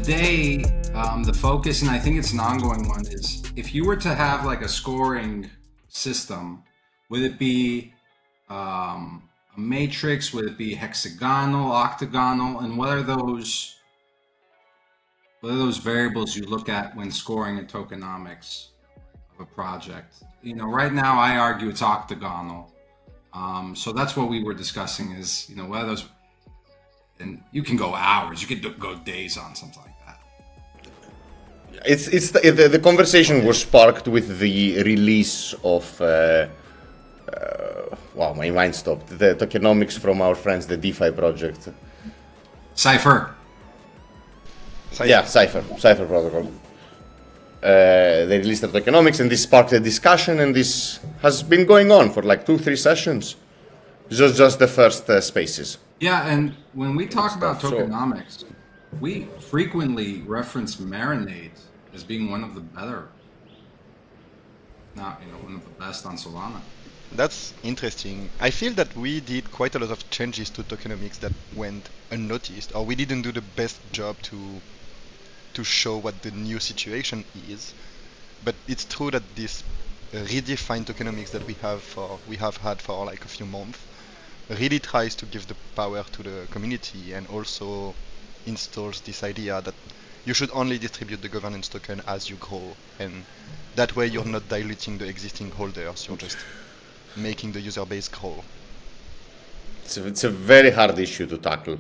today, the focus, and I think it's an ongoing one, is if you were to have like a scoring system, would it be a matrix? Would it be hexagonal, octagonal? And what are those variables you look at when scoring a tokenomics of a project? You know, right now I argue it's octagonal. So that's what we were discussing is, you know, what are those, and you can go hours, you could go days on something like that. The conversation was sparked with the release of, wow, my mind stopped, the tokenomics from our friends, the DeFi project. Cypher. Yeah, Cypher protocol. They released the tokenomics and this sparked a discussion, and this has been going on for like 2-3 sessions. This was just the first spaces. Yeah, and when we talk about tokenomics, we frequently reference Marinade as being one of the better, one of the best on Solana. That's interesting. I feel that we did quite a lot of changes to tokenomics that went unnoticed, or we didn't do the best job to show what the new situation is. But it's true that this redefined tokenomics that we have had for like a few months really tries to give the power to the community, and also installs this idea that you should only distribute the governance token as you grow, and that way you're not diluting the existing holders, you're just making the user base grow. It's a very hard issue to tackle.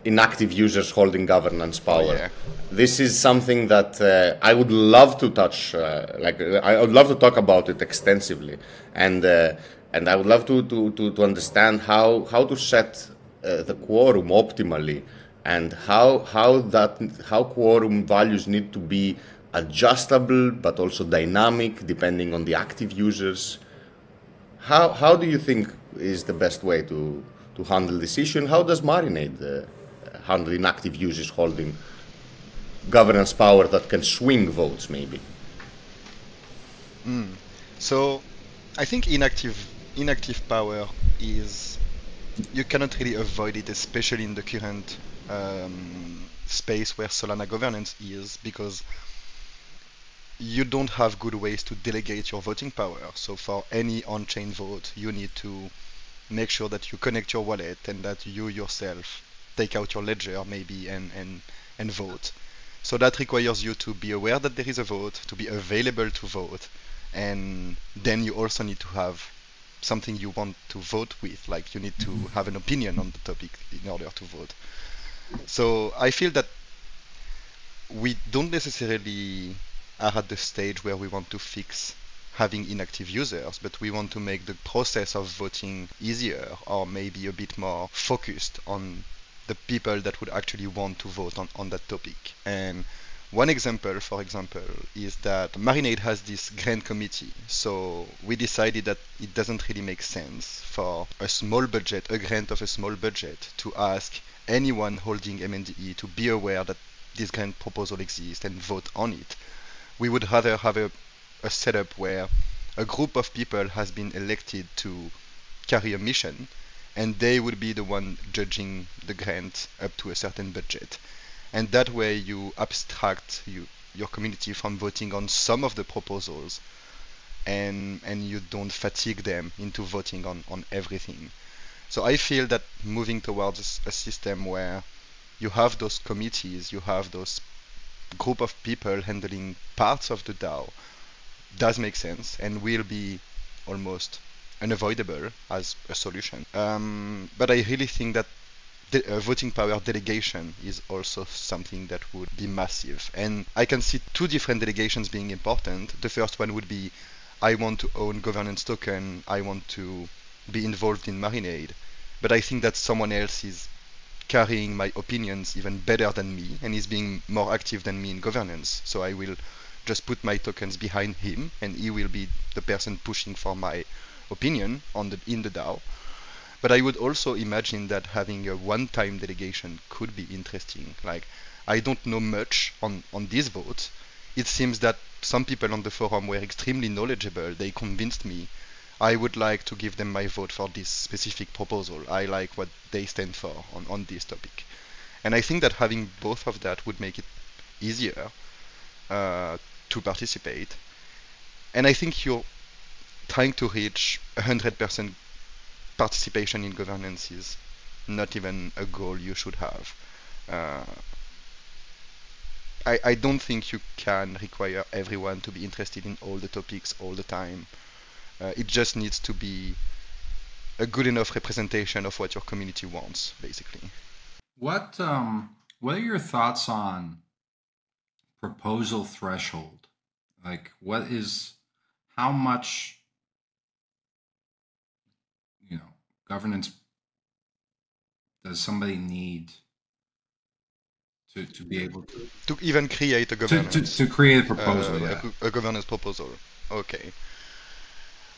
Inactive users holding governance power. Oh, yeah. This is something that I would love to touch. I would love to talk about it extensively, and I would love to understand how to set the quorum optimally, and how quorum values need to be adjustable but also dynamic depending on the active users. How do you think is the best way to handle this issue, and how does Marinade handle inactive users holding governance power that can swing votes, maybe? So I think inactive power is, you cannot really avoid it, especially in the current space where Solana governance is, because you don't have good ways to delegate your voting power. So for any on-chain vote, you need to make sure that you connect your wallet and that you yourself take out your ledger maybe and vote. So that requires you to be aware that there is a vote, to be available to vote, and then you also need to have something you want to vote with, like you need to have an opinion on the topic in order to vote. So I feel that we don't necessarily are at the stage where we want to fix having inactive users, but we want to make the process of voting easier, or maybe a bit more focused on the people that would actually want to vote on that topic. And one example, for example, is that Marinade has this grant committee. So we decided that it doesn't really make sense for a small budget, a grant of a small budget, to ask anyone holding MNDE to be aware that this grant proposal exists and vote on it. We would rather have a setup where a group of people has been elected to carry a mission, and they would be the one judging the grant up to a certain budget. And that way you abstract your community from voting on some of the proposals, and you don't fatigue them into voting on everything. So I feel that moving towards a system where you have those committees, you have those group of people handling parts of the DAO does make sense and will be almost unavoidable as a solution. But I really think that voting power delegation is also something that would be massive. And I can see two different delegations being important. The first one would be, I want to own governance token, I want to be involved in Marinade, but I think that someone else is carrying my opinions even better than me and is being more active than me in governance. So I will just put my tokens behind him, and he will be the person pushing for my opinion in the DAO. But I would also imagine that having a one-time delegation could be interesting. Like, I don't know much on this vote. It seems that some people on the forum were extremely knowledgeable. They convinced me. I would like to give them my vote for this specific proposal. I like what they stand for on this topic. And I think that having both of that would make it easier to participate. And I think you're trying to reach 100% participation in governance is not even a goal you should have. I don't think you can require everyone to be interested in all the topics all the time. It just needs to be a good enough representation of what your community wants, basically. What are your thoughts on proposal threshold? Like, how much, governance does somebody need to be able to even create a governance to create a proposal? A governance proposal. Okay.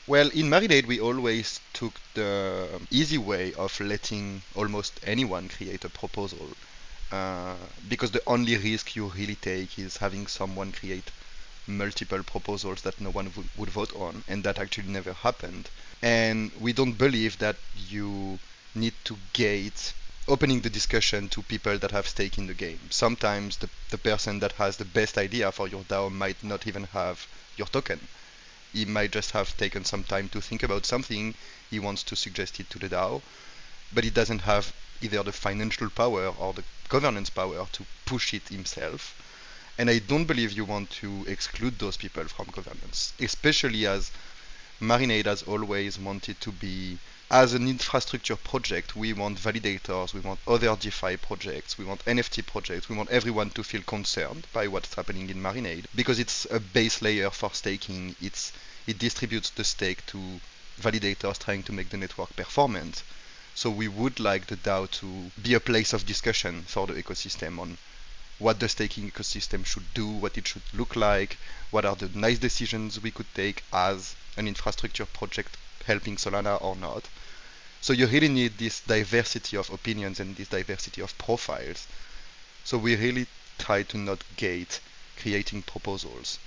Well, in Marinade, we always took the easy way of letting almost anyone create a proposal, because the only risk you really take is having someone create multiple proposals that no one would vote on, and that actually never happened. And we don't believe that you need to gate opening the discussion to people that have stake in the game. Sometimes the person that has the best idea for your DAO might not even have your token. He might just have taken some time to think about something, he wants to suggest it to the DAO, but he doesn't have either the financial power or the governance power to push it himself. And I don't believe you want to exclude those people from governance, especially as Marinade has always wanted to be, as an infrastructure project, we want validators, we want other DeFi projects, we want NFT projects, we want everyone to feel concerned by what's happening in Marinade, because it's a base layer for staking. It distributes the stake to validators trying to make the network performant. So we would like the DAO to be a place of discussion for the ecosystem on what the staking ecosystem should do, what it should look like, what are the nice decisions we could take as an infrastructure project helping Solana or not. So you really need this diversity of opinions and this diversity of profiles. So we really try to not gate creating proposals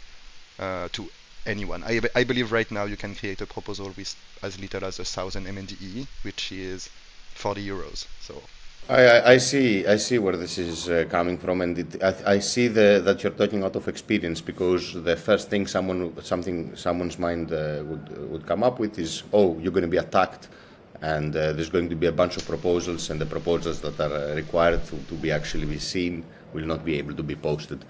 to anyone. I believe right now you can create a proposal with as little as 1,000 MNDE, which is 40 euros. So I see where this is coming from, and I see that you're talking out of experience, because the first thing someone's mind would come up with is, oh, you're going to be attacked, and there's going to be a bunch of proposals, and the proposals that are required to be actually be seen will not be able to be posted.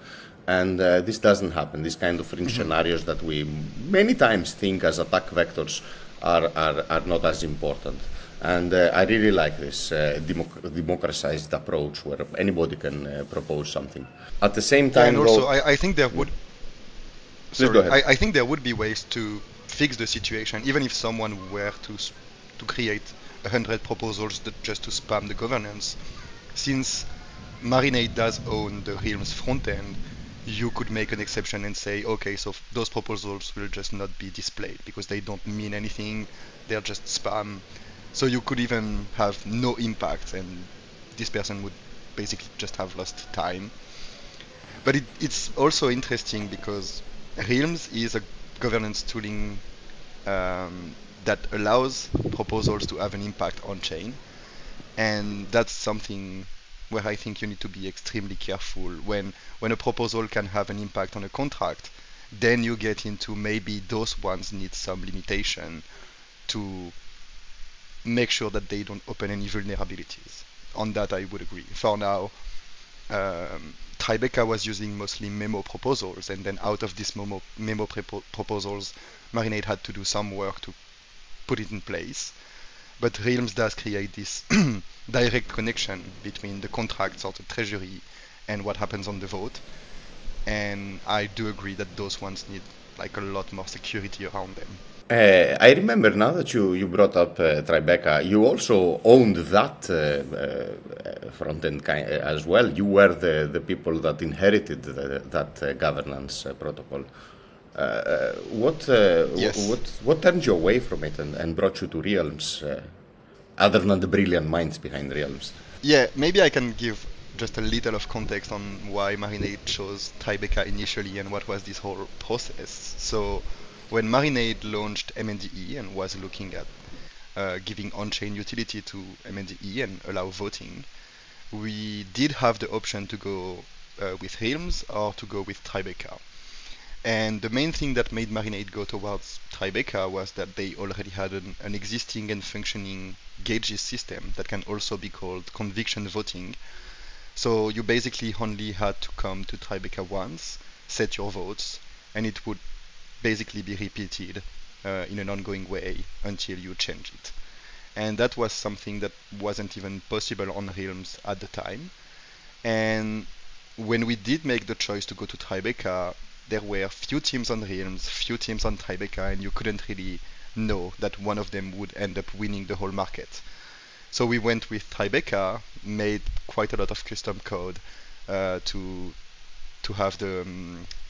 And this doesn't happen. These kind of fringe scenarios that we many times think as attack vectors are not as important. And I really like this democratized approach where anybody can propose something. At the same time, and also, I think there would. Sorry, go ahead. I think there would be ways to fix the situation, even if someone were to create 100 proposals just to spam the governance. Since Marinade does own the Realms front end, you could make an exception and say, okay, so those proposals will just not be displayed because they don't mean anything, they're just spam. So you could even have no impact, and this person would basically just have lost time. But it's also interesting because Realms is a governance tooling that allows proposals to have an impact on chain, and that's something where I think you need to be extremely careful. When a proposal can have an impact on a contract, then you get into maybe those ones need some limitation to make sure that they don't open any vulnerabilities. On that, I would agree. For now, Tribeca was using mostly memo proposals, and then out of these memo proposals, Marinade had to do some work to put it in place. But Realms does create this direct connection between the contracts or the treasury and what happens on the vote. And I do agree that those ones need like a lot more security around them. I remember now that you brought up Tribeca, you also owned that front end as well. You were the people that inherited that governance protocol. Yes. What turned you away from it and brought you to Realms, other than the brilliant minds behind Realms? Yeah, maybe I can give just a little of context on why Marinade chose Tribeca initially and what was this whole process. So when Marinade launched MNDE and was looking at giving on-chain utility to MNDE and allow voting, we did have the option to go with Realms or to go with Tribeca. And the main thing that made Marinade go towards Tribeca was that they already had an existing and functioning gauges system that can also be called conviction voting. So you basically only had to come to Tribeca once, set your votes, and it would basically be repeated in an ongoing way until you change it. And that was something that wasn't even possible on Realms at the time. And when we did make the choice to go to Tribeca, there were few teams on Realms, few teams on Tribeca, and you couldn't really know that one of them would end up winning the whole market. So we went with Tribeca, made quite a lot of custom code to have the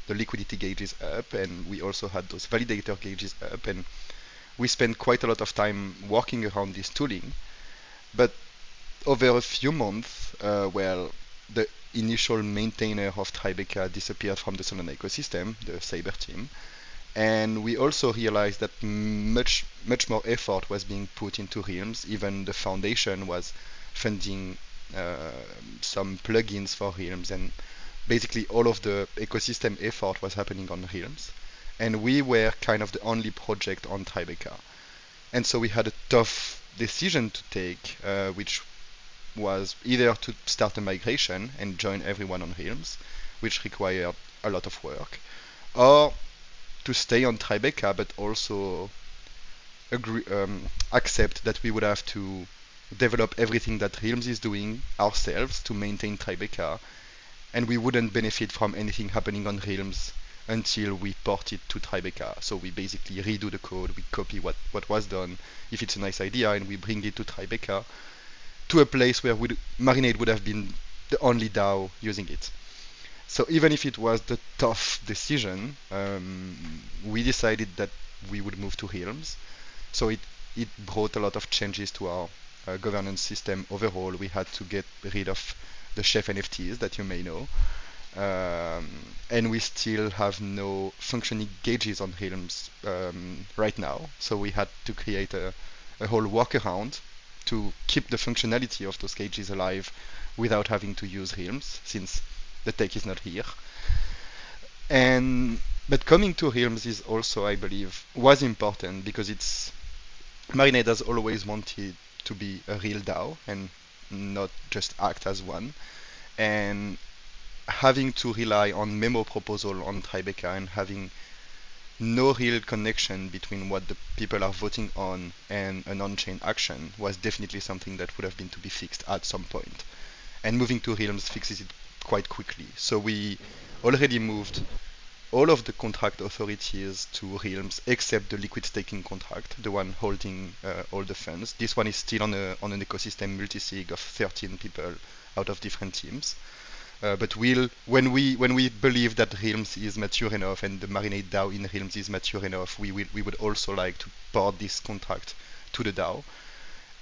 liquidity gauges up, and we also had those validator gauges up, and we spent quite a lot of time working around this tooling. But over a few months, the initial maintainer of Tribeca disappeared from the Solana ecosystem, the Saber team, and we also realized that much more effort was being put into Realms. Even the foundation was funding some plugins for Realms, and basically all of the ecosystem effort was happening on Realms, and we were kind of the only project on Tribeca. And so we had a tough decision to take, which was either to start a migration and join everyone on Realms, which required a lot of work, or to stay on Tribeca but also accept that we would have to develop everything that Realms is doing ourselves to maintain Tribeca, and we wouldn't benefit from anything happening on Realms until we port it to Tribeca. So we basically redo the code, we copy what was done, if it's a nice idea, and we bring it to Tribeca, to a place where Marinade would have been the only DAO using it. So even if it was the tough decision, we decided that we would move to Realms. So it brought a lot of changes to our governance system overall. We had to get rid of the chef NFTs that you may know. And we still have no functioning gauges on Realms right now. So we had to create a whole workaround to keep the functionality of those gauges alive without having to use Realms, since the tech is not here. But coming to Realms is also, I believe, was important because Marinade has always wanted to be a real DAO and not just act as one. And having to rely on memo proposal on Tribeca and having no real connection between what the people are voting on and an on-chain action was definitely something that would have been to be fixed at some point. And moving to Realms fixes it quite quickly. So we already moved all of the contract authorities to Realms except the liquid staking contract, the one holding all the funds. This one is still on an ecosystem multisig of 13 people out of different teams. But when we believe that Realms is mature enough and the Marinade DAO in Realms is mature enough, we would also like to port this contract to the DAO.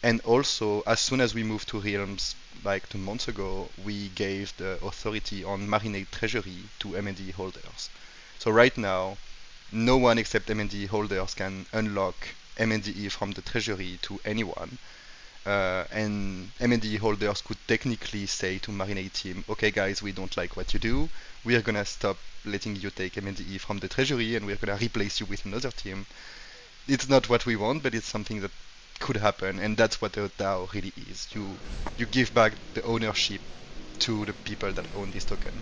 And also, as soon as we moved to Realms, like 2 months ago, we gave the authority on Marinade Treasury to MND holders. So right now, no one except MND holders can unlock MNDE from the Treasury to anyone. And MND holders could technically say to Marinade team, okay guys, we don't like what you do, we are gonna stop letting you take MNDE from the treasury and we're gonna replace you with another team. It's not what we want, but it's something that could happen, and that's what a DAO really is. You give back the ownership to the people that own this token.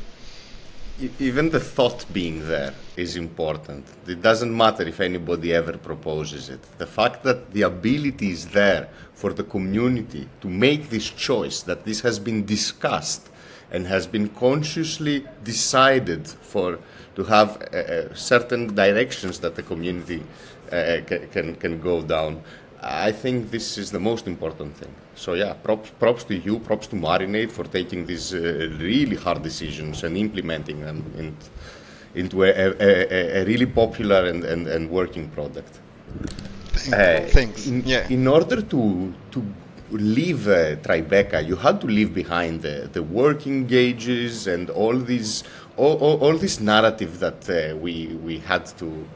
Even the thought being there is important. It doesn't matter if anybody ever proposes it. The fact that the ability is there for the community to make this choice, that this has been discussed and has been consciously decided to have certain directions that the community can go down. I think this is the most important thing. So yeah, props to you, props to Marinade for taking these really hard decisions and implementing them into a really popular and working product. Thanks. In order to leave Tribeca, you had to leave behind the working gauges and all this narrative that we had to.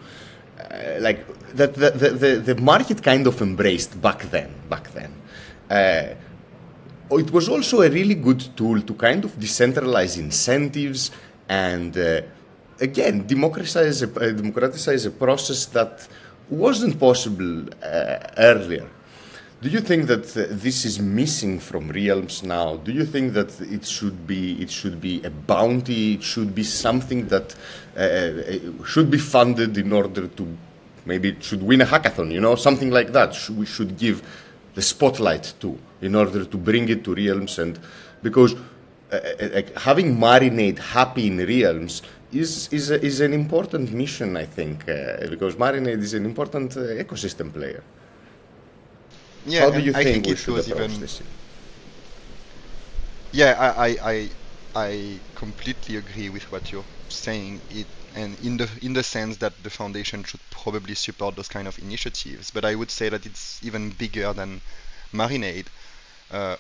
Like that the market kind of embraced back then. it was also a really good tool to kind of decentralize incentives and again democratize a process that wasn't possible earlier. Do you think that this is missing from realms now? Do you think that it should be a bounty? It should be something that should be funded in order to maybe it should win a hackathon, something like that. We should give the spotlight to in order to bring it to realms, and because having Marinade happy in realms is an important mission, I think, because Marinade is an important ecosystem player. Yeah, how do you I think we it should was approach even. this? Yeah, I completely agree with what you're saying. And in the sense that the foundation should probably support those kind of initiatives. But I would say that it's even bigger than Marinade.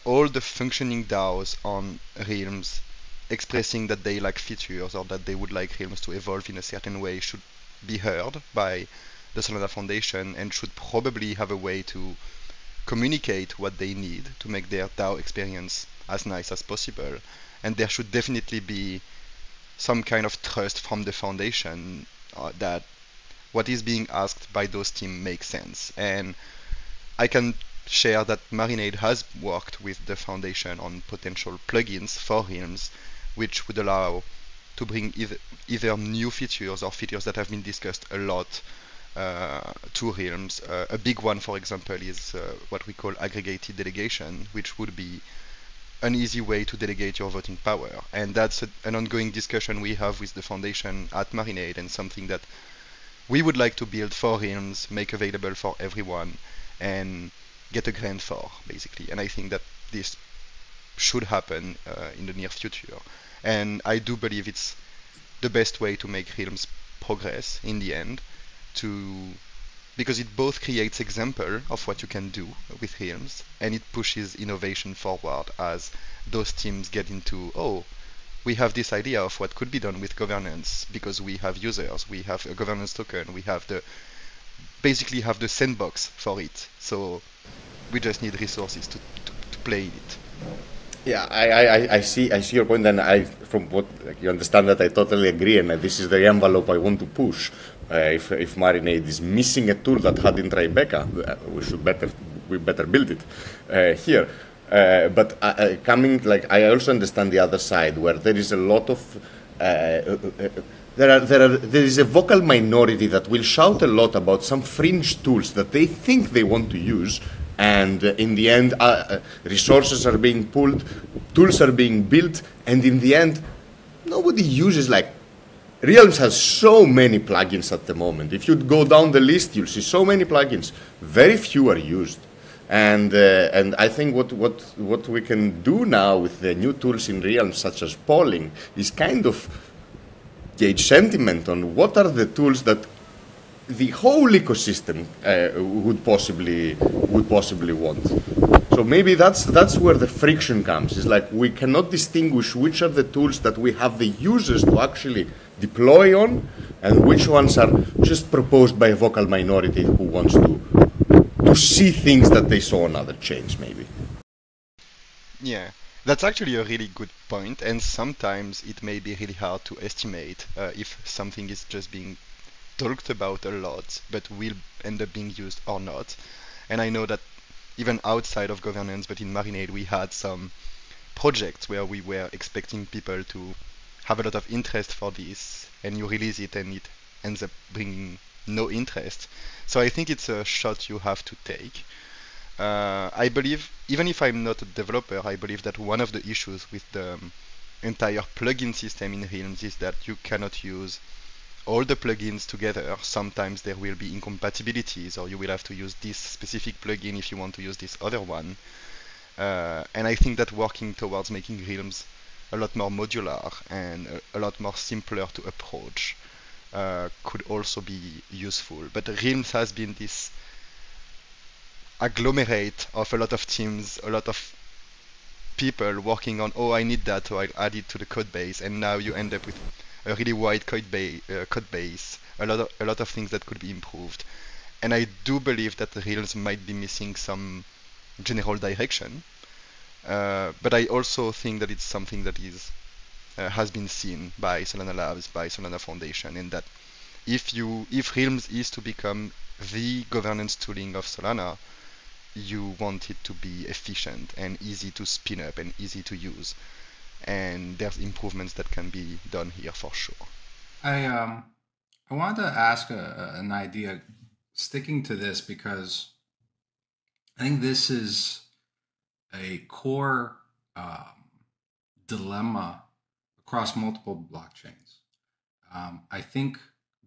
All the functioning DAOs on Realms expressing that they lack features or that they would like Realms to evolve in a certain way should be heard by the Solana Foundation and should probably have a way to communicate what they need to make their DAO experience as nice as possible. And there should definitely be some kind of trust from the foundation that what is being asked by those teams makes sense. And I can share that Marinade has worked with the foundation on potential plugins for Realms, which would allow to bring either new features or features that have been discussed a lot to Realms. A big one, for example, is what we call aggregated delegation, which would be an easy way to delegate your voting power. And that's an ongoing discussion we have with the foundation at Marinade, and something that we would like to build for Realms, make available for everyone, and get a grant for, basically. And I think that this should happen in the near future. And I do believe it's the best way to make Realms progress in the end, because it both creates example of what you can do with Realms, and it pushes innovation forward as those teams get into, oh, we have this idea of what could be done with governance because we have users, we have a governance token, we have basically have the sandbox for it. So we just need resources to play it. Yeah, I see your point, and from what you understand that I totally agree, and this is the envelope I want to push. If Marinade is missing a tool that had in Tribeca, we better build it here. But I also understand the other side where there is a lot of there is a vocal minority that will shout a lot about some fringe tools that they think they want to use. And in the end, resources are being pulled, tools are being built, and in the end, nobody uses Realms has so many plugins at the moment. If you go down the list, you'll see so many plugins. Very few are used. And I think what we can do now with the new tools in Realms, such as polling, is kind of gauge sentiment on what are the tools that the whole ecosystem would possibly want. So maybe that's where the friction comes. It's like we cannot distinguish which are the tools that we have the users to actually deploy on, and which ones are just proposed by a vocal minority who wants to see things that they saw on other chains, maybe. Yeah, that's actually a really good point, and sometimes it may be really hard to estimate if something is just being talked about a lot, but will end up being used or not. And I know that even outside of governance, but in Marinade, we had some projects where we were expecting people to have a lot of interest for this, and you release it and it ends up bringing no interest. So I think it's a shot you have to take. I believe, even if I'm not a developer, I believe that one of the issues with the entire plugin system in Realms is that you cannot use all the plugins together. Sometimes there will be incompatibilities, or you will have to use this specific plugin if you want to use this other one. And I think that working towards making Realms a lot more modular and a lot more simpler to approach could also be useful. But Realms has been this agglomerate of a lot of teams, a lot of people working on, oh, I need that, so I'll add it to the code base, and now you end up with a really wide code base, a lot of things that could be improved. And I do believe that the Realms might be missing some general direction. But I also think that it's something that is has been seen by Solana Labs, by Solana Foundation, and that if Realms is to become the governance tooling of Solana, you want it to be efficient and easy to spin up and easy to use. And there's improvements that can be done here for sure. I wanted to ask an idea, sticking to this, because I think this is a core dilemma across multiple blockchains. I think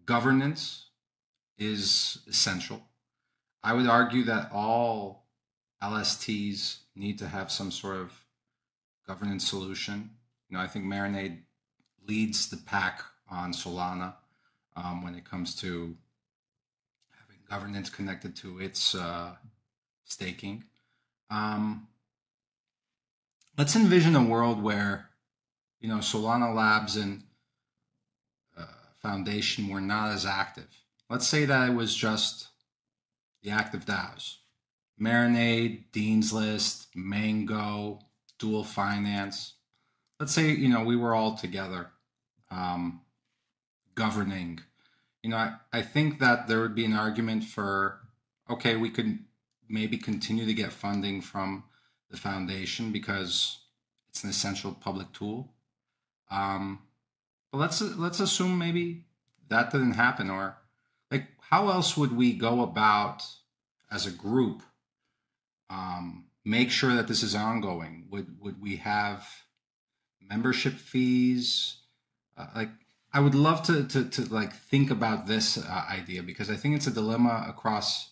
governance is essential. I would argue that all LSTs need to have some sort of governance solution. I think Marinade leads the pack on Solana when it comes to having governance connected to its staking. Let's envision a world where, Solana Labs and Foundation were not as active. Let's say that it was just the active DAOs. Marinade, Dean's List, Mango, Dual Finance. Let's say, we were all together governing. I think that there would be an argument for, okay, we could maybe continue to get funding from the foundation because it's an essential public tool. But let's assume maybe that didn't happen, or like, how else would we go about as a group make sure that this is ongoing? Would we have membership fees? I would love to like think about this idea, because I think it's a dilemma across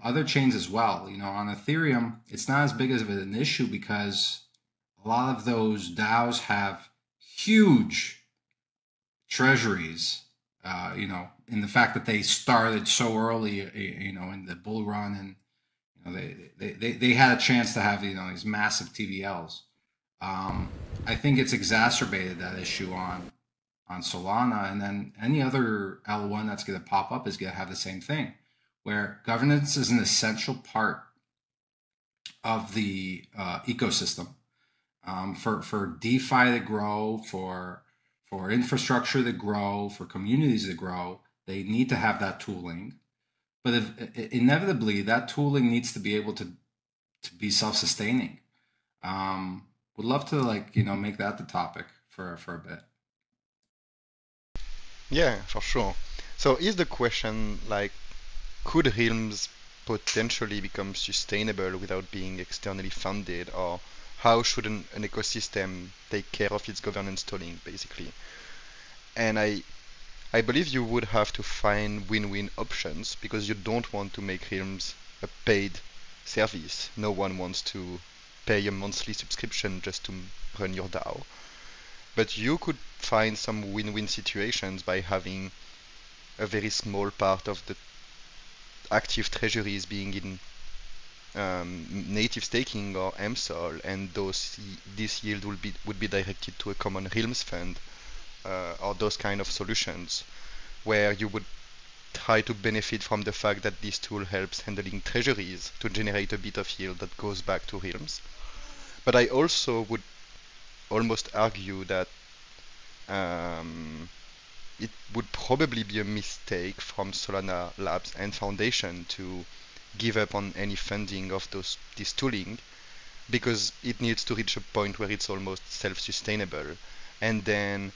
other chains as well. On Ethereum, it's not as big of an issue because a lot of those DAOs have huge treasuries. In the fact that they started so early, in the bull run, and they had a chance to have these massive TVLs. I think it's exacerbated that issue on Solana, and then any other L1 that's going to pop up is going to have the same thing, where governance is an essential part of the ecosystem for DeFi to grow, for infrastructure to grow, for communities to grow. They need to have that tooling, but inevitably that tooling needs to be able to be self-sustaining. Would love to make that the topic for a bit. Yeah, for sure. So is the question could Realms potentially become sustainable without being externally funded, or how should an ecosystem take care of its governance tooling, basically? And I believe you would have to find win-win options, because you don't want to make Realms a paid service. No one wants to pay a monthly subscription just to run your DAO. But you could find some win-win situations by having a very small part of the active treasuries being in native staking or MSOL, and this yield would be directed to a common Realms fund, or those kind of solutions, where you would try to benefit from the fact that this tool helps handling treasuries to generate a bit of yield that goes back to Realms. But I also would almost argue that it would probably be a mistake from Solana Labs and Foundation to give up on any funding of this tooling, because it needs to reach a point where it's almost self-sustainable. And then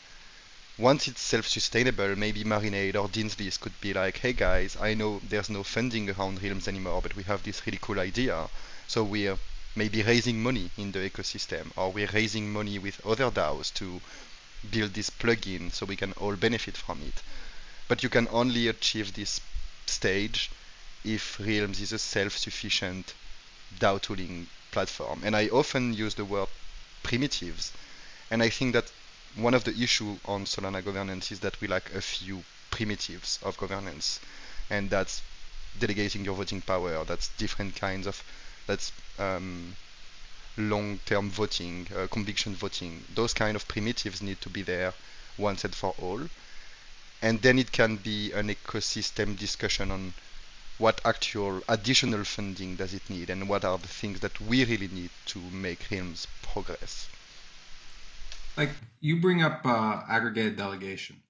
once it's self-sustainable, maybe Marinade or Dean's List could be like, hey guys, I know there's no funding around Realms anymore, but we have this really cool idea. So we're maybe raising money in the ecosystem, or we're raising money with other DAOs to build this plugin so we can all benefit from it. But you can only achieve this stage if Realms is a self-sufficient DAO tooling platform. And I often use the word primitives. And I think that one of the issues on Solana governance is that we lack a few primitives of governance. And that's delegating your voting power, that's different kinds of, that's long-term voting, conviction voting. Those kind of primitives need to be there once and for all. And then it can be an ecosystem discussion on what actual additional funding does it need, and what are the things that we really need to make Realms progress. Like you bring up aggregated delegation.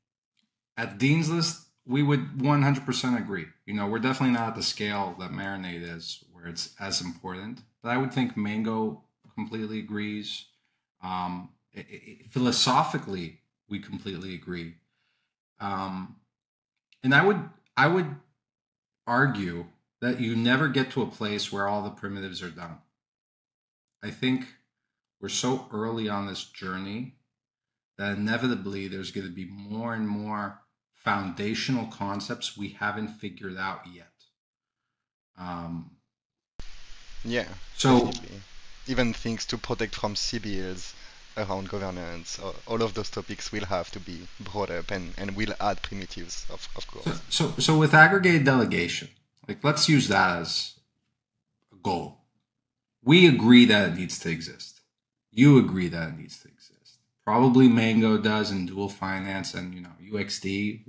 At Dean's List, we would 100% agree. We're definitely not at the scale that Marinade is, where it's as important. But I would think Mango completely agrees. Philosophically, we completely agree. And I would argue that you never get to a place where all the primitives are done. I think we're so early on this journey that inevitably there's going to be more and more foundational concepts we haven't figured out yet. Yeah, so definitely. Even things to protect from CBLs around governance, all of those topics will have to be brought up, and will add primitives, of course. So with aggregated delegation, like let's use that as a goal. We agree that it needs to exist. You agree that it needs to exist. Probably Mango does, and Dual Finance, and UXD.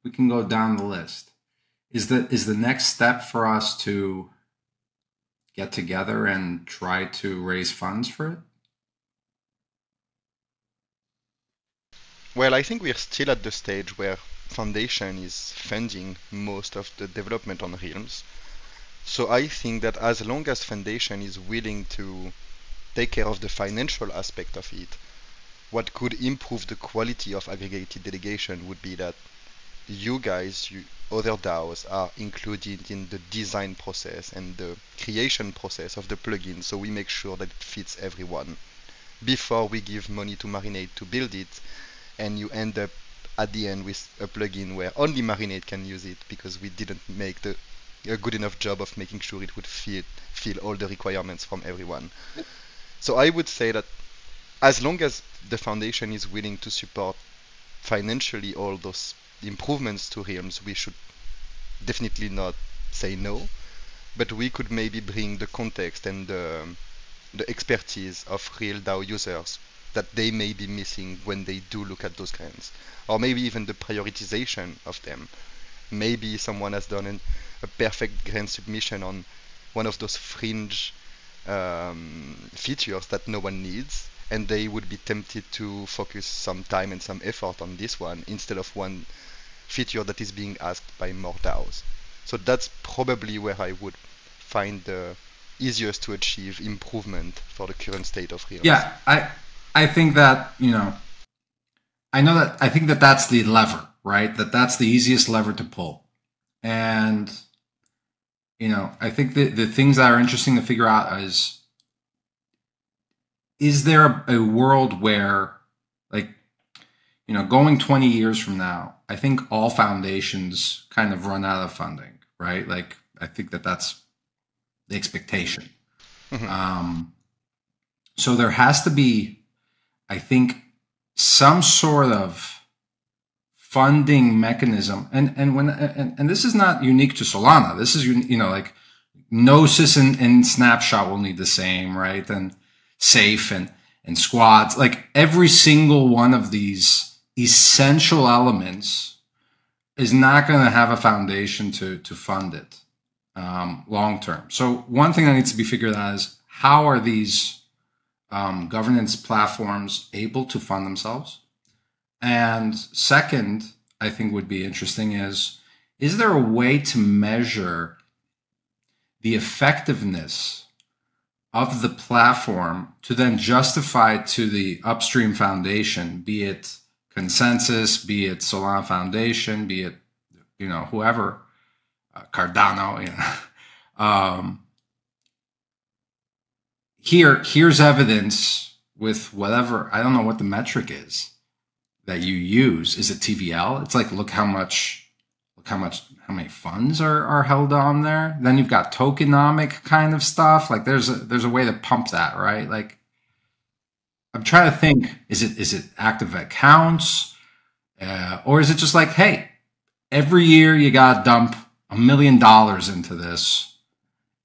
We can go down the list. Is the next step for us to get together and try to raise funds for it? Well, I think we're still at the stage where Foundation is funding most of the development on Realms. So I think that as long as Foundation is willing to take care of the financial aspect of it, what could improve the quality of aggregated delegation would be that you guys, other DAOs, are included in the design process and the creation process of the plugin, so we make sure that it fits everyone before we give money to Marinade to build it, and you end up at the end with a plugin where only Marinade can use it because we didn't make a good enough job of making sure it would fill all the requirements from everyone. So I would say that as long as the Foundation is willing to support financially all those improvements to Realms, we should definitely not say no, but we could maybe bring the context and the expertise of real DAO users that they may be missing when they do look at those grants, or maybe even the prioritization of them. Maybe someone has done a perfect grant submission on one of those fringe features that no one needs, and they would be tempted to focus some time and some effort on this one instead of one feature that is being asked by more DAOs. So that's probably where I would find the easiest to achieve improvement for the current state of Realms. Yeah, I think that, I think that that's the lever, right? That's the easiest lever to pull. And, I think that the things that are interesting to figure out is there a world where, like, going 20 years from now, I think all foundations kind of run out of funding, right? Like, I think that that's the expectation. Mm-hmm. So there has to be, I think, some sort of funding mechanism, and this is not unique to Solana. This is like Gnosis and Snapshot will need the same, right? And Safe and Squads, like every single one of these essential elements is not going to have a foundation to fund it long term. So one thing that needs to be figured out is how are these governance platforms able to fund themselves? And second, I think would be interesting is there a way to measure the effectiveness of the platform to then justify to the upstream foundation, be it Consensus, be it Solana Foundation, be it, whoever, Cardano, here's evidence with whatever, I don't know what the metric is that you use. Is it TVL? It's like, look how many funds are held on there. Then you've got tokenomic kind of stuff. Like there's a way to pump that, right? Like I'm trying to think, is it active accounts? Or is it just like, hey, every year you got to dump $1 million into this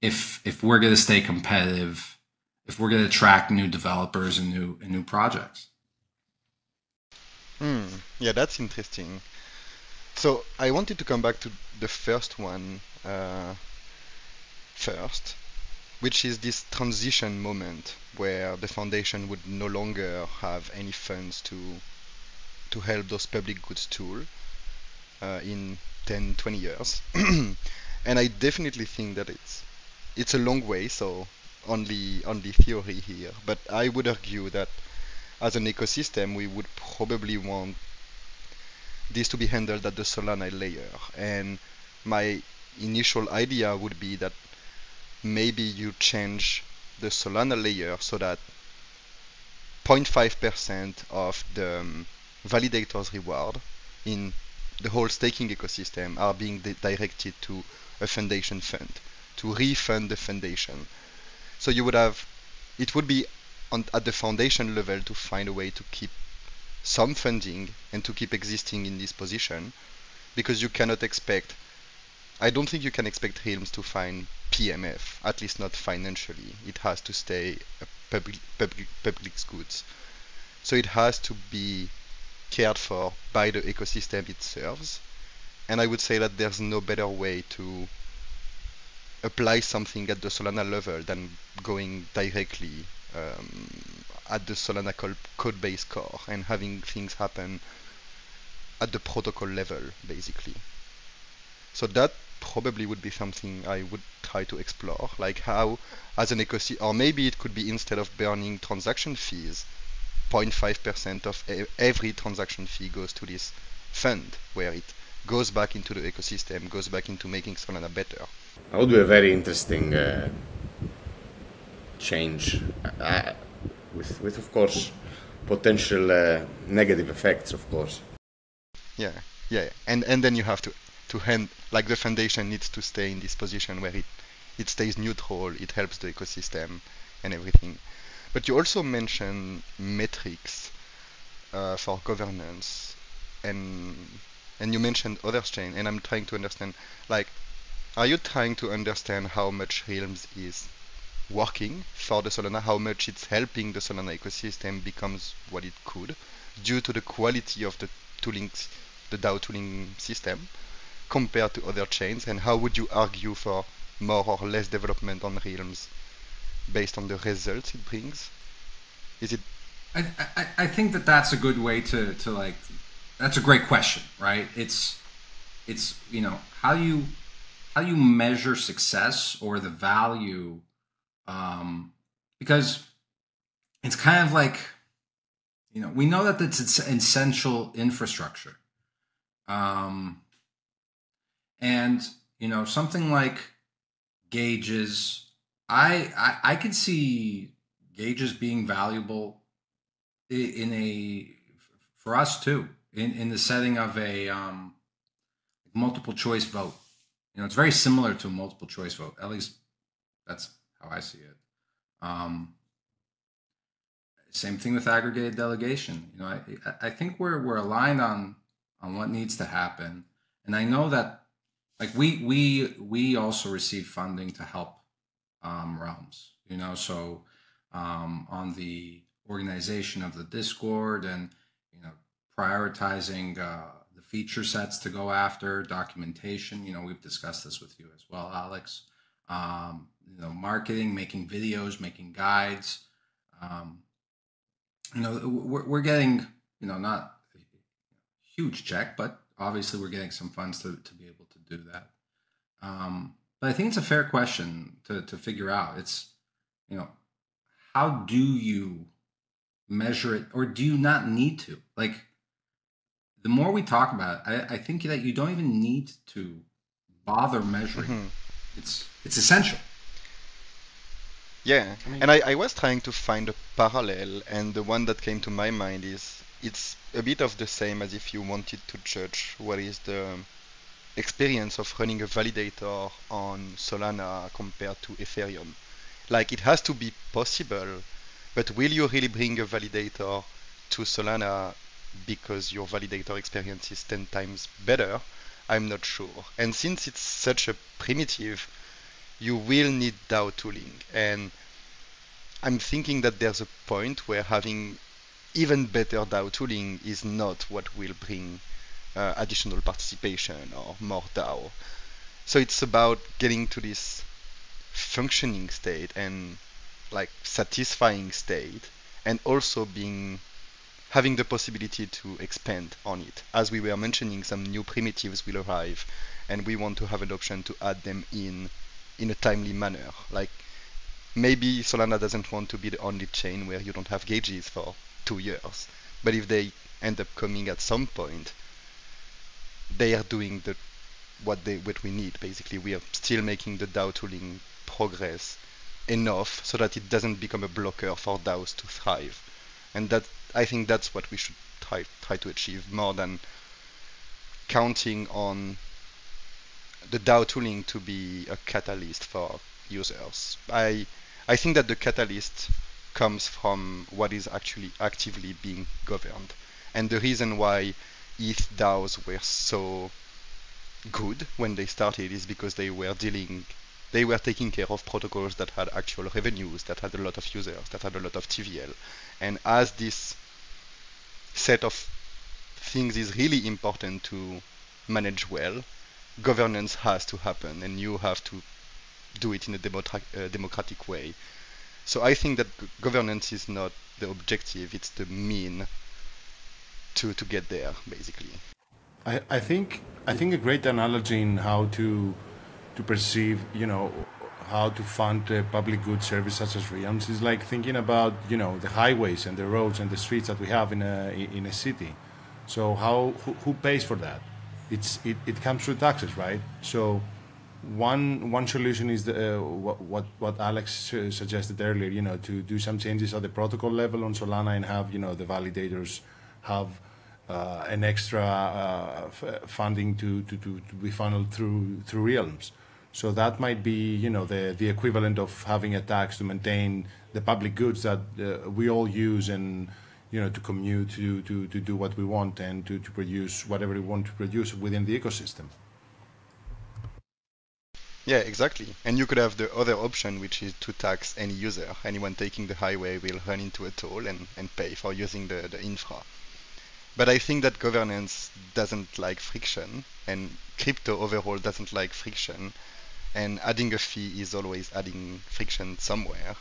if we're going to stay competitive, if we're going to attract new developers and new projects? Yeah, that's interesting. So I wanted to come back to the first one first, which is this transition moment where the foundation would no longer have any funds to help those public goods tool in 10, 20 years. And I definitely think that it's a long way, so only theory here. But I would argue that as an ecosystem, we would probably want this to be handled at the Solana layer. And my initial idea would be that maybe you change the Solana layer so that 0.5% of the validator's reward in the whole staking ecosystem are being directed to a foundation fund to refund the foundation. So you would have, it would be at the foundation level to find a way to keep some funding and to keep existing in this position, because you cannot expect, I don't think you can expect Realms to find PMF, at least not financially. It has to stay a public goods. So it has to be cared for by the ecosystem it serves. And I would say that there's no better way to apply something at the Solana level than going directly at the Solana code base core and having things happen at the protocol level, basically. So that probably would be something I would try to explore, like how, as an ecosystem, or maybe it could be, instead of burning transaction fees, 0.5% of every transaction fee goes to this fund, where it goes back into the ecosystem, goes back into making Solana better. That would be a very interesting change, with of course potential negative effects, of course. Yeah, and then you have to hand, like, the foundation needs to stay in this position where it stays neutral, it helps the ecosystem and everything. But you also mentioned metrics for governance, and you mentioned other chain, and I'm trying to understand, like, are you trying to understand how much Realms is working for the Solana, how much it's helping the Solana ecosystem becomes what it could due to the quality of the tooling, the DAO tooling system, compared to other chains, and how would you argue for more or less development on Realms based on the results it brings? Is it? I think that's a good way to like, that's a great question, right? It's you know, how you measure success or the value, because it's kind of like, you know, we know that it's essential infrastructure, and you know, something like gauges, I could see gauges being valuable for us too, in the setting of a multiple choice vote. You know, it's very similar to a multiple choice vote. At least that's how I see it. Same thing with aggregated delegation. You know, I think we're aligned on what needs to happen, and I know that, like, we also receive funding to help realms. You know, so on the organization of the Discord, and you know, prioritizing the feature sets to go after, documentation. You know, we've discussed this with you as well, Alex. You know, marketing, making videos, making guides. You know, we're getting, you know, not a huge check, but obviously we're getting some funds to be able to do that. But I think it's a fair question to figure out. It's, you know, how do you measure it, or do you not need to? Like, the more we talk about it, I think that you don't even need to bother measuring. Mm-hmm. It's essential. Yeah, and I was trying to find a parallel, and the one that came to my mind is, it's a bit of the same as if you wanted to judge what is the experience of running a validator on Solana compared to Ethereum. Like, it has to be possible, but will you really bring a validator to Solana because your validator experience is 10 times better? I'm not sure. And since it's such a primitive, you will need DAO tooling. And I'm thinking that there's a point where having even better DAO tooling is not what will bring additional participation or more DAO. So it's about getting to this functioning state and like satisfying state, and also having the possibility to expand on it. As we were mentioning, some new primitives will arrive, and we want to have an option to add them in a timely manner. Like maybe Solana doesn't want to be the only chain where you don't have gauges for 2 years, but if they end up coming at some point, they are doing what we need. Basically, we are still making the DAO tooling progress enough so that it doesn't become a blocker for DAOs to thrive. And that, I think that's what we should try to achieve, more than counting on the DAO tooling to be a catalyst for users. I think that the catalyst comes from what is actually actively being governed. And the reason why ETH DAOs were so good when they started is because they were taking care of protocols that had actual revenues, that had a lot of users, that had a lot of TVL. And as this set of things is really important to manage well, governance has to happen, and you have to do it in a democratic way. So I think that governance is not the objective, it's the mean to get there, basically. I think a great analogy in how to perceive, how to fund a public good service such as realms is like thinking about, the highways and the roads and the streets that we have in a city. So who pays for that? It comes through taxes, right? So one solution is what Alex suggested earlier, to do some changes at the protocol level on Solana and have, the validators have an extra funding to be funneled through realms. So that might be, the equivalent of having a tax to maintain the public goods that we all use, and to commute, to do what we want, and to produce whatever we want to produce within the ecosystem. Yeah, exactly. And you could have the other option, which is to tax any user. Anyone taking the highway will run into a toll and pay for using the infra. But I think that governance doesn't like friction, and crypto overall doesn't like friction, and adding a fee is always adding friction somewhere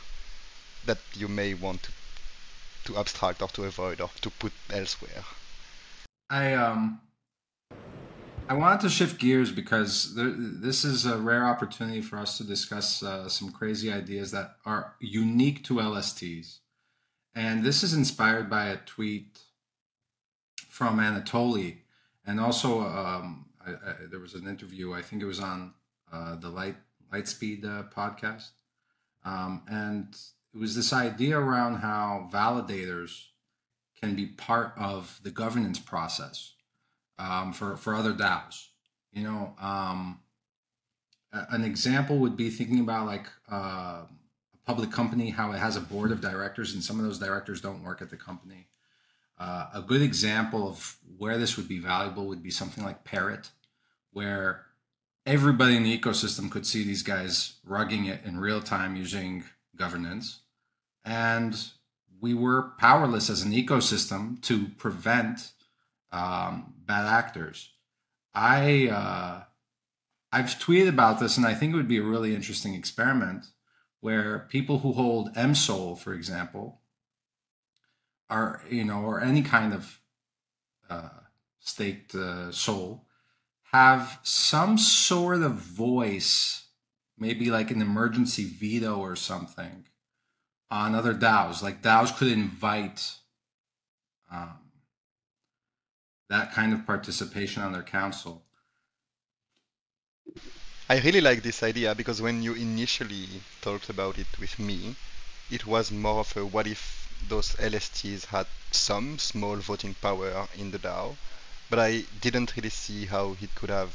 that you may want to abstract or to avoid or to put elsewhere. I wanted to shift gears because this is a rare opportunity for us to discuss some crazy ideas that are unique to LSTs. And this is inspired by a tweet from Anatoly. And also there was an interview, I think it was on the Lightspeed podcast. And it was this idea around how validators can be part of the governance process. For other DAOs, an example would be thinking about like a public company, how it has a board of directors, and some of those directors don't work at the company. A good example of where this would be valuable would be something like Parrot, where everybody in the ecosystem could see these guys rugging it in real time using governance, and we were powerless as an ecosystem to prevent bad actors. I've tweeted about this, and I think it would be a really interesting experiment where people who hold MSOL, for example, are, or any kind of staked SOL, have some sort of voice, maybe like an emergency veto or something on other DAOs. Like DAOs could invite that kind of participation on their council. I really like this idea because when you initially talked about it with me, it was more of a what if those LSTs had some small voting power in the DAO, but I didn't really see how it could have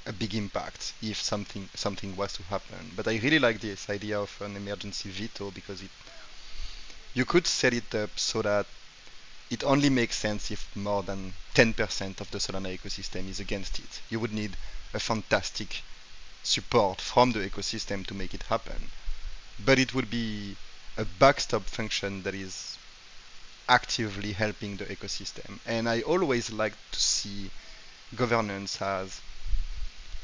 a big impact if something was to happen. But I really like this idea of an emergency veto because you could set it up so that it only makes sense if more than 10% of the Solana ecosystem is against it. You would need a fantastic support from the ecosystem to make it happen. But it would be a backstop function that is actively helping the ecosystem. And I always like to see governance as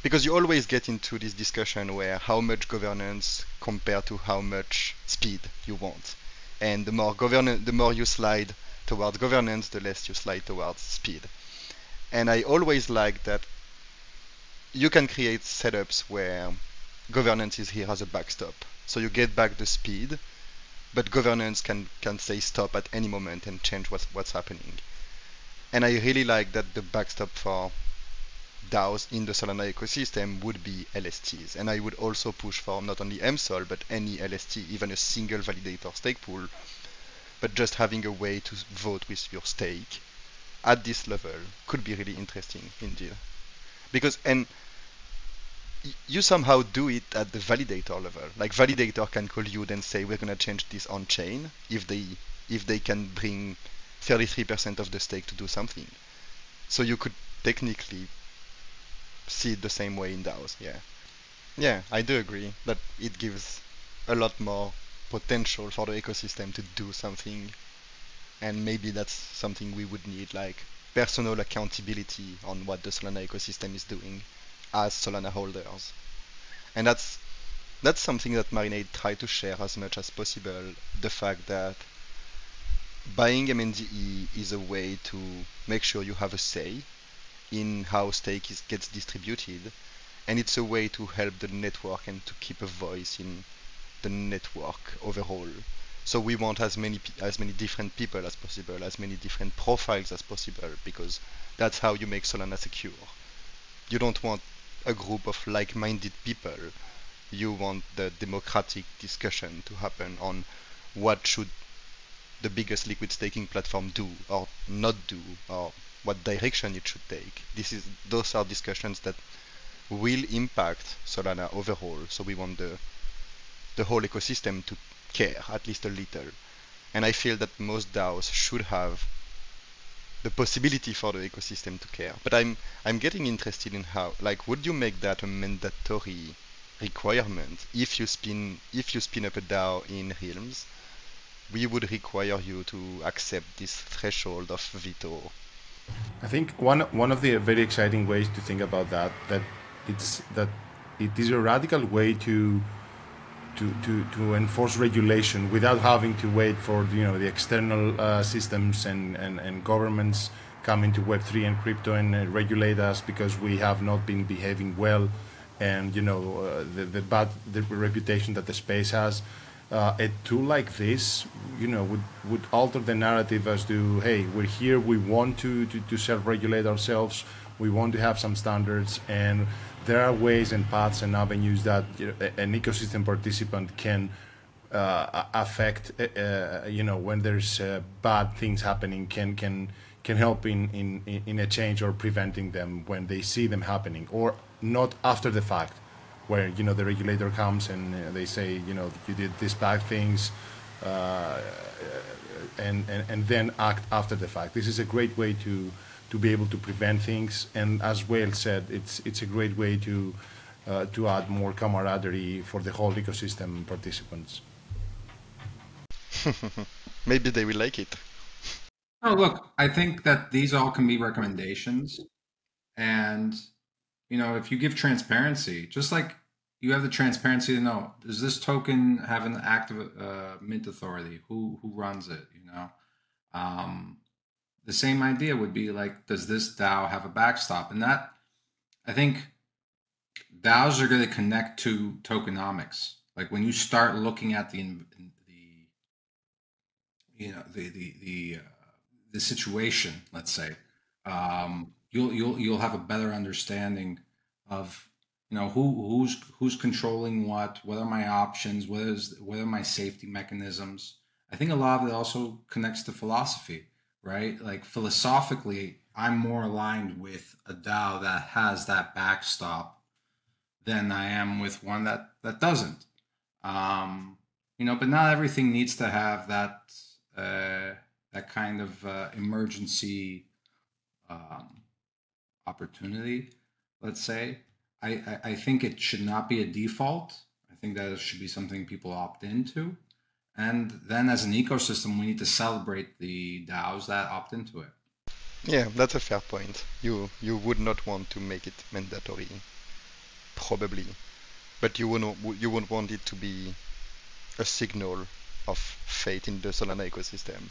because you always get into this discussion where how much governance compared to how much speed you want. And the more you slide towards governance, the less you slide towards speed. And I always like that you can create setups where governance is here as a backstop. So you get back the speed, but governance can say stop at any moment and change what's happening. And I really like that the backstop for DAOs in the Solana ecosystem would be LSTs. And I would also push for not only MSOL, but any LST, even a single validator stake pool, but just having a way to vote with your stake at this level could be really interesting indeed. Because, and you somehow do it at the validator level. Like validator can call you and say, we're going to change this on chain if they can bring 33% of the stake to do something. So you could technically see it the same way in DAOs. Yeah, I do agree that it gives a lot more potential for the ecosystem to do something, and maybe that's something we would need, like personal accountability on what the Solana ecosystem is doing as Solana holders. And that's something that Marinade tried to share as much as possible, the fact that buying MNDE is a way to make sure you have a say in how stake gets distributed, and it's a way to help the network and to keep a voice in the network overall. So we want as many different people as possible, as many different profiles as possible, because that's how you make Solana secure. You don't want a group of like-minded people. You want the democratic discussion to happen on what should the biggest liquid staking platform do or not do, or what direction it should take. Those are discussions that will impact Solana overall. So we want the whole ecosystem to care at least a little. And I feel that most DAOs should have the possibility for the ecosystem to care. But I'm getting interested in how, like, would you make that a mandatory requirement? If you spin up a DAO in Realms, we would require you to accept this threshold of veto. I think one of the very exciting ways to think about that it is a radical way to enforce regulation without having to wait for the external systems and governments coming to Web3 and crypto and regulate us because we have not been behaving well, and the reputation that the space has. A tool like this, would alter the narrative as to, hey, we're here, we want to self-regulate ourselves, we want to have some standards, and there are ways and paths and avenues that an ecosystem participant can affect. When there's bad things happening, can help in a change or preventing them when they see them happening, or not after the fact, where the regulator comes and they say you did these bad things, and then act after the fact. This is a great way to be able to prevent things, and as Whale said, it's a great way to add more camaraderie for the whole ecosystem participants. Maybe they will like it. Oh, look, I think that these all can be recommendations, and if you give transparency, just like you have the transparency to know, does this token have an active mint authority? Who runs it? The same idea would be like, does this DAO have a backstop? And that, I think, DAOs are going to connect to tokenomics. Like when you start looking at the situation, let's say, you'll have a better understanding of who's controlling what are my options, what are my safety mechanisms. I think a lot of it also connects to philosophy, right? Like philosophically, I'm more aligned with a DAO that has that backstop than I am with one that doesn't. But not everything needs to have that kind of emergency opportunity, let's say. I think it should not be a default. I think that it should be something people opt into. And then as an ecosystem, we need to celebrate the DAOs that opt into it. Yeah, that's a fair point. You would not want to make it mandatory. probably, but you wouldn't want it to be a signal of fate in the Solana ecosystem.